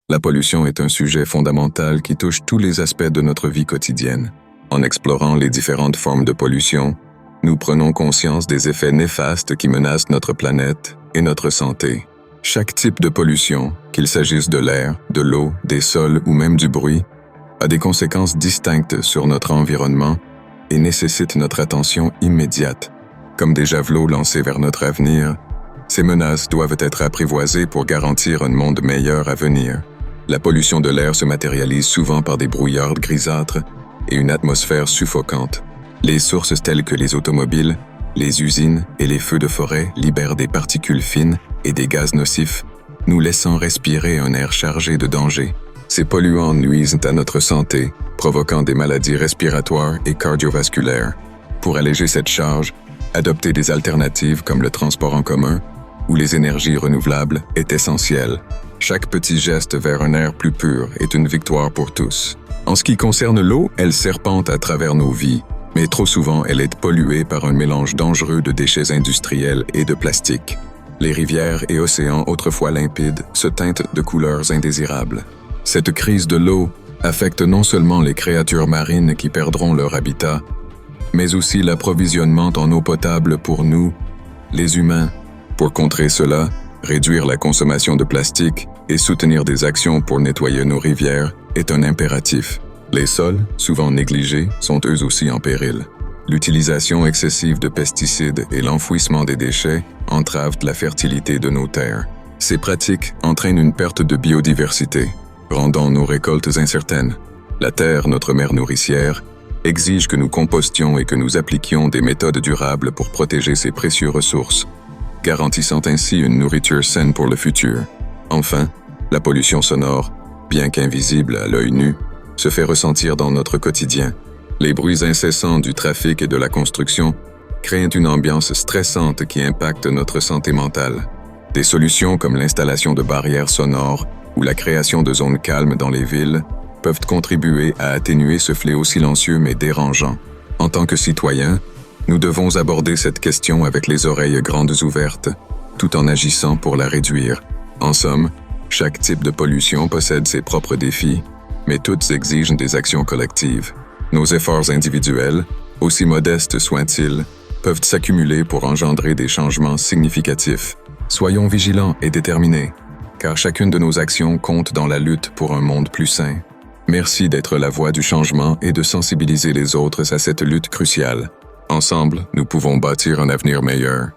La pollution est un sujet fondamental qui touche tous les aspects de notre vie quotidienne. En explorant les différentes formes de pollution, nous prenons conscience des effets néfastes qui menacent notre planète et notre santé. Chaque type de pollution, qu'il s'agisse de l'air, de l'eau, des sols ou même du bruit, a des conséquences distinctes sur notre environnement et nécessite notre attention immédiate. Comme des javelots lancés vers notre avenir, ces menaces doivent être apprivoisées pour garantir un monde meilleur à venir. La pollution de l'air se matérialise souvent par des brouillards grisâtres et une atmosphère suffocante. Les sources telles que les automobiles, les usines et les feux de forêt libèrent des particules fines et des gaz nocifs, nous laissant respirer un air chargé de danger. Ces polluants nuisent à notre santé, provoquant des maladies respiratoires et cardiovasculaires. Pour alléger cette charge, adopter des alternatives comme le transport en commun ou les énergies renouvelables est essentiel. Chaque petit geste vers un air plus pur est une victoire pour tous. En ce qui concerne l'eau, elle serpente à travers nos vies, mais trop souvent elle est polluée par un mélange dangereux de déchets industriels et de plastique. Les rivières et océans autrefois limpides se teintent de couleurs indésirables. Cette crise de l'eau affecte non seulement les créatures marines qui perdront leur habitat, mais aussi l'approvisionnement en eau potable pour nous, les humains. Pour contrer cela, réduire la consommation de plastique et soutenir des actions pour nettoyer nos rivières est un impératif. Les sols, souvent négligés, sont eux aussi en péril. L'utilisation excessive de pesticides et l'enfouissement des déchets entravent la fertilité de nos terres. Ces pratiques entraînent une perte de biodiversité, rendant nos récoltes incertaines. La terre, notre mère nourricière, exige que nous compostions et que nous appliquions des méthodes durables pour protéger ces précieuses ressources, garantissant ainsi une nourriture saine pour le futur. Enfin, la pollution sonore, bien qu'invisible à l'œil nu, se fait ressentir dans notre quotidien. Les bruits incessants du trafic et de la construction créent une ambiance stressante qui impacte notre santé mentale. Des solutions comme l'installation de barrières sonores ou la création de zones calmes dans les villes peuvent contribuer à atténuer ce fléau silencieux mais dérangeant. En tant que citoyens, nous devons aborder cette question avec les oreilles grandes ouvertes, tout en agissant pour la réduire. En somme, chaque type de pollution possède ses propres défis, mais toutes exigent des actions collectives. Nos efforts individuels, aussi modestes soient-ils, peuvent s'accumuler pour engendrer des changements significatifs. Soyons vigilants et déterminés, car chacune de nos actions compte dans la lutte pour un monde plus sain. Merci d'être la voix du changement et de sensibiliser les autres à cette lutte cruciale. Ensemble, nous pouvons bâtir un avenir meilleur.